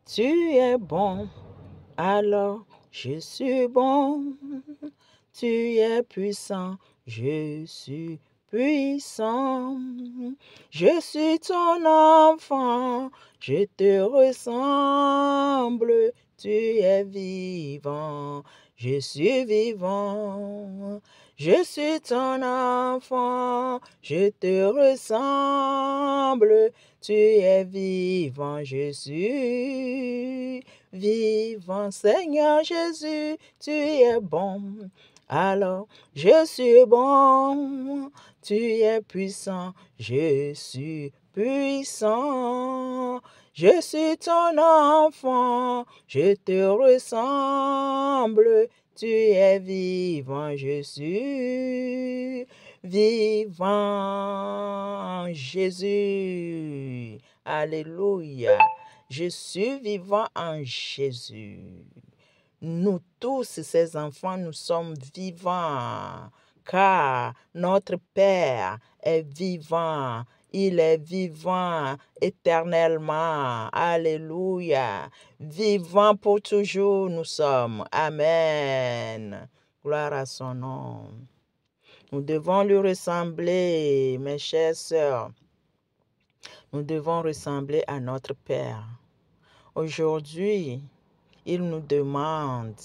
Tu es bon, alors je suis bon. Tu es puissant, je suis puissant. Je suis ton enfant, je te ressemble. Tu es vivant, je suis vivant. Je suis ton enfant, je te ressemble. Tu es vivant, je suis vivant. Seigneur Jésus, tu es bon. Alors, je suis bon. Tu es puissant, je suis puissant. Je suis ton enfant, je te ressemble. Tu es vivant, je suis vivant. Jésus. Alléluia. Je suis vivant en Jésus. Nous tous, ces enfants, nous sommes vivants, car notre Père est vivant. Il est vivant éternellement. Alléluia. Vivant pour toujours, nous sommes. Amen. Gloire à son nom. Nous devons lui ressembler, mes chères sœurs. Nous devons ressembler à notre Père. Aujourd'hui, il nous demande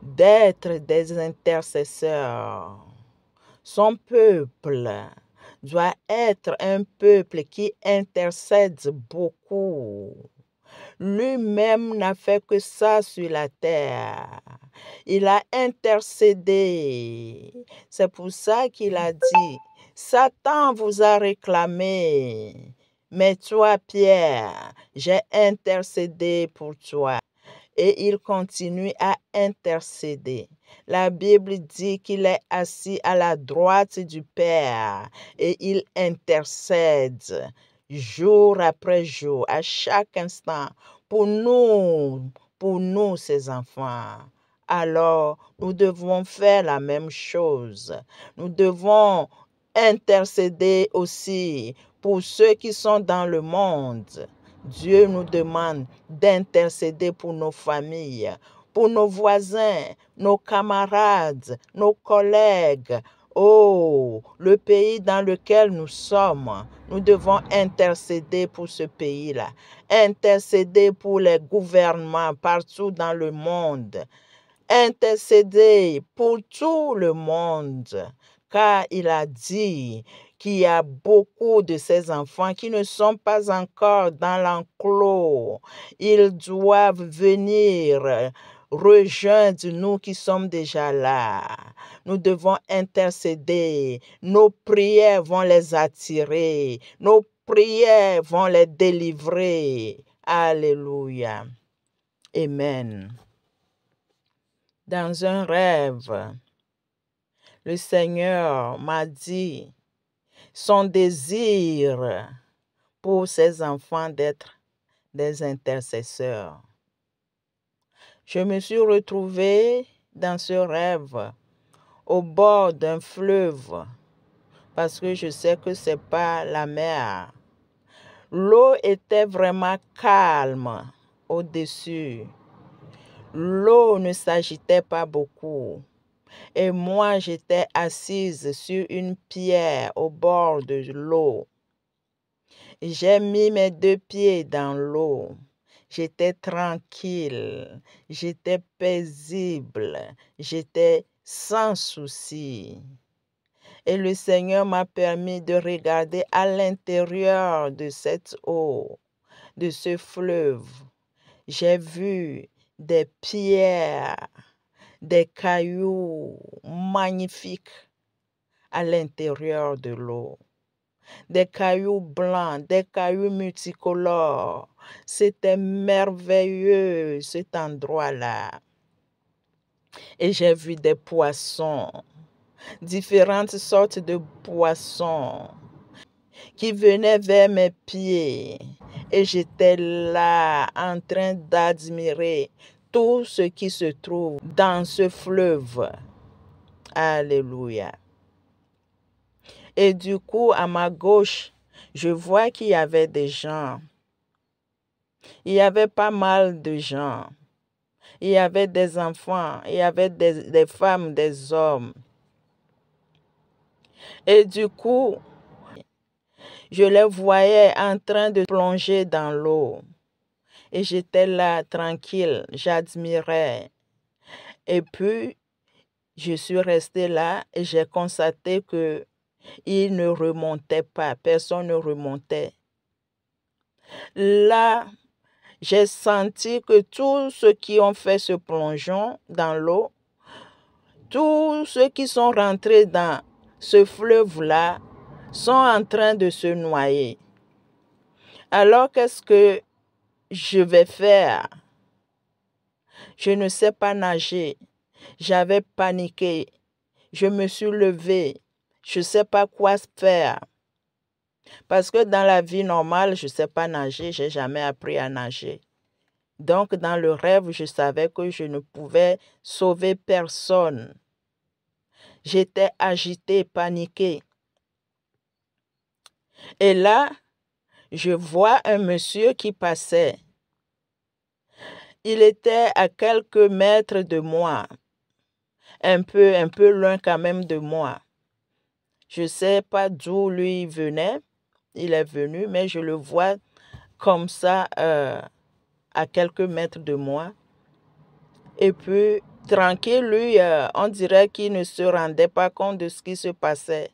d'être des intercesseurs. Son peuple doit être un peuple qui intercède beaucoup. Lui-même n'a fait que ça sur la terre. Il a intercédé. C'est pour ça qu'il a dit, Satan vous a réclamé. Mais toi, Pierre, j'ai intercédé pour toi. Et il continue à intercéder. La Bible dit qu'il est assis à la droite du Père et il intercède jour après jour, à chaque instant, pour nous, ses enfants. Alors, nous devons faire la même chose. Nous devons intercéder aussi pour ceux qui sont dans le monde. Dieu nous demande d'intercéder pour nos familles, pour nos voisins, nos camarades, nos collègues. Oh, le pays dans lequel nous sommes, nous devons intercéder pour ce pays-là, intercéder pour les gouvernements partout dans le monde, intercéder pour tout le monde, car il a dit qu'il y a beaucoup de ces enfants qui ne sont pas encore dans l'enclos. Ils doivent venir rejoindre nous qui sommes déjà là. Nous devons intercéder. Nos prières vont les attirer. Nos prières vont les délivrer. Alléluia. Amen. Dans un rêve, le Seigneur m'a dit son désir pour ses enfants d'être des intercesseurs. Je me suis retrouvée dans ce rêve au bord d'un fleuve parce que je sais que ce n'est pas la mer. L'eau était vraiment calme au-dessus. L'eau ne s'agitait pas beaucoup. Et moi, j'étais assise sur une pierre au bord de l'eau. J'ai mis mes 2 pieds dans l'eau. J'étais tranquille, j'étais paisible, j'étais sans souci. Et le Seigneur m'a permis de regarder à l'intérieur de cette eau, de ce fleuve. J'ai vu des pierres, des cailloux magnifiques à l'intérieur de l'eau. Des cailloux blancs, des cailloux multicolores. C'était merveilleux cet endroit-là. Et j'ai vu des poissons, différentes sortes de poissons qui venaient vers mes pieds. Et j'étais là en train d'admirer tout ce qui se trouve dans ce fleuve. Alléluia. Et du coup, à ma gauche, je vois qu'il y avait des gens Il y avait pas mal de gens. Il y avait des enfants, il y avait des femmes, des hommes. Et du coup, je les voyais en train de plonger dans l'eau. Et j'étais là, tranquille, j'admirais. Et puis, je suis restée là et j'ai constaté que ils ne remontaient pas, personne ne remontait. Là, j'ai senti que tous ceux qui ont fait ce plongeon dans l'eau, tous ceux qui sont rentrés dans ce fleuve-là, sont en train de se noyer. Alors, qu'est-ce que je vais faire? Je ne sais pas nager. J'avais paniqué. Je me suis levée. Je ne sais pas quoi faire. Parce que dans la vie normale, je ne sais pas nager. Je n'ai jamais appris à nager. Donc, dans le rêve, je savais que je ne pouvais sauver personne. J'étais agitée, paniquée. Et là, je vois un monsieur qui passait. Il était à quelques mètres de moi. Un peu loin quand même de moi. Je ne sais pas d'où lui venait. Il est venu, mais je le vois comme ça à quelques mètres de moi. Et puis, tranquille, lui, on dirait qu'il ne se rendait pas compte de ce qui se passait.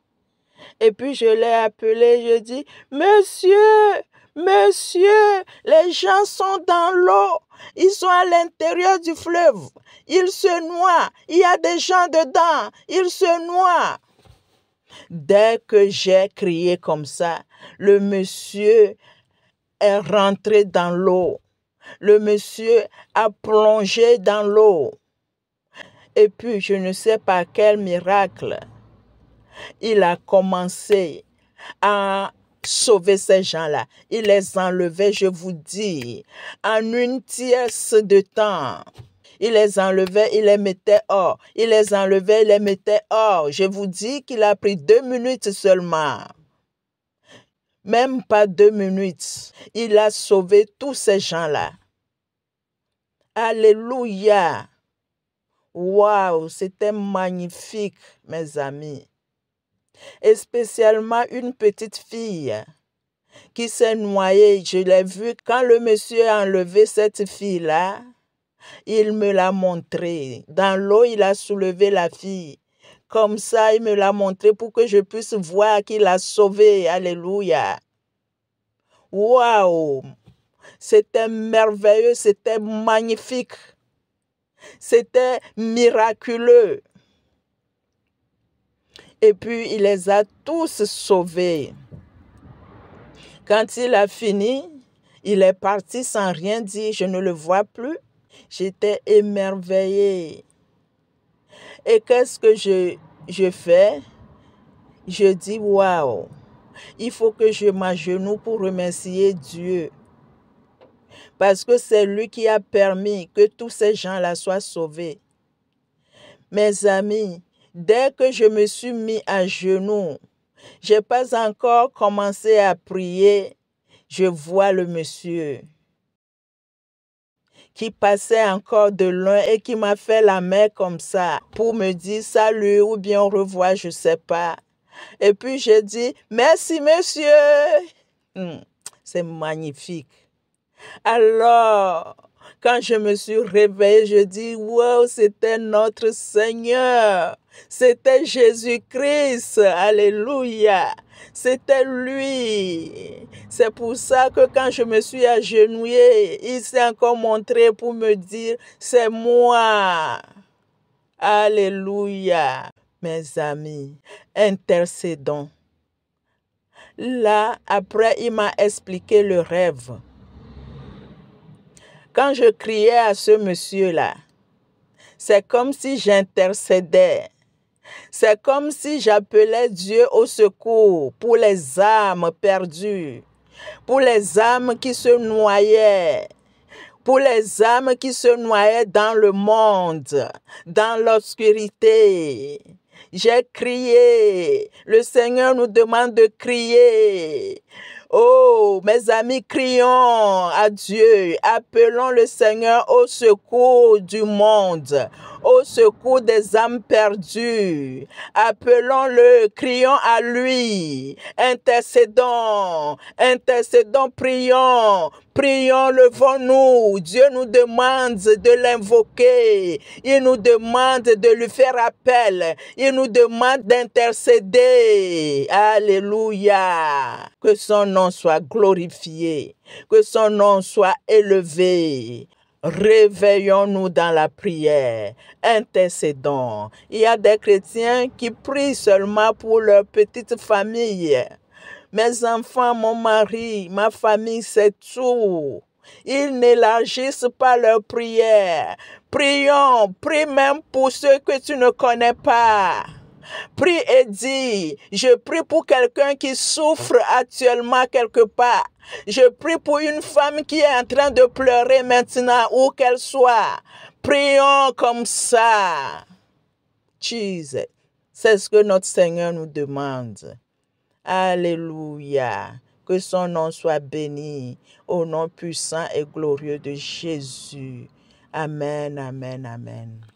Et puis, je l'ai appelé, je dis, Monsieur, monsieur, les gens sont dans l'eau. Ils sont à l'intérieur du fleuve. Ils se noient. Il y a des gens dedans. Ils se noient. Dès que j'ai crié comme ça, le monsieur est rentré dans l'eau. Le monsieur a plongé dans l'eau. Et puis, je ne sais pas quel miracle, il a commencé à sauver ces gens-là. Il les enlevait, je vous dis, en une tierce de temps. Il les enlevait, il les mettait hors. Il les enlevait, il les mettait hors. Je vous dis qu'il a pris 2 minutes seulement. Même pas 2 minutes. Il a sauvé tous ces gens-là. Alléluia. Waouh, c'était magnifique, mes amis. Et spécialement une petite fille qui s'est noyée. Je l'ai vue quand le monsieur a enlevé cette fille-là. Il me l'a montré. Dans l'eau, il a soulevé la fille. Comme ça, il me l'a montré pour que je puisse voir qu'il a sauvé. Alléluia. Waouh! C'était merveilleux, c'était magnifique. C'était miraculeux. Et puis, il les a tous sauvés. Quand il a fini, il est parti sans rien dire. Je ne le vois plus. J'étais émerveillée. Et qu'est-ce que je fais? Je dis, waouh, il faut que je m'agenouille pour remercier Dieu. Parce que c'est lui qui a permis que tous ces gens-là soient sauvés. Mes amis, dès que je me suis mis à genoux, je n'ai pas encore commencé à prier. Je vois le monsieur qui passait encore de loin et qui m'a fait la main comme ça pour me dire salut ou bien au revoir, je ne sais pas. Et puis j'ai dit merci monsieur. C'est magnifique. Alors, quand je me suis réveillée, je dis wow, c'était notre Seigneur. C'était Jésus-Christ. Alléluia. C'était lui. C'est pour ça que quand je me suis agenouillée, il s'est encore montré pour me dire, c'est moi. Alléluia. Mes amis, intercédons. Là, après, il m'a expliqué le rêve. Quand je criais à ce monsieur-là, c'est comme si j'intercédais. C'est comme si j'appelais Dieu au secours pour les âmes perdues, pour les âmes qui se noyaient, pour les âmes qui se noyaient dans le monde, dans l'obscurité. J'ai crié. Le Seigneur nous demande de crier. Oh, mes amis, crions à Dieu, appelons le Seigneur au secours du monde, au secours des âmes perdues. Appelons-le, crions à lui, intercédons, prions. Prions, levons-nous. Dieu nous demande de l'invoquer. Il nous demande de lui faire appel. Il nous demande d'intercéder. Alléluia. Que son nom soit glorifié. Que son nom soit élevé. Réveillons-nous dans la prière, intercédons. Il y a des chrétiens qui prient seulement pour leur petite famille. Mes enfants, mon mari, ma famille, c'est tout. Ils n'élargissent pas leurs prières. Prions, prie même pour ceux que tu ne connais pas. Prie et dis, je prie pour quelqu'un qui souffre actuellement quelque part. Je prie pour une femme qui est en train de pleurer maintenant, où qu'elle soit. Prions comme ça. Jesus. C'est ce que notre Seigneur nous demande. Alléluia. Que son nom soit béni au nom puissant et glorieux de Jésus. Amen, amen, amen.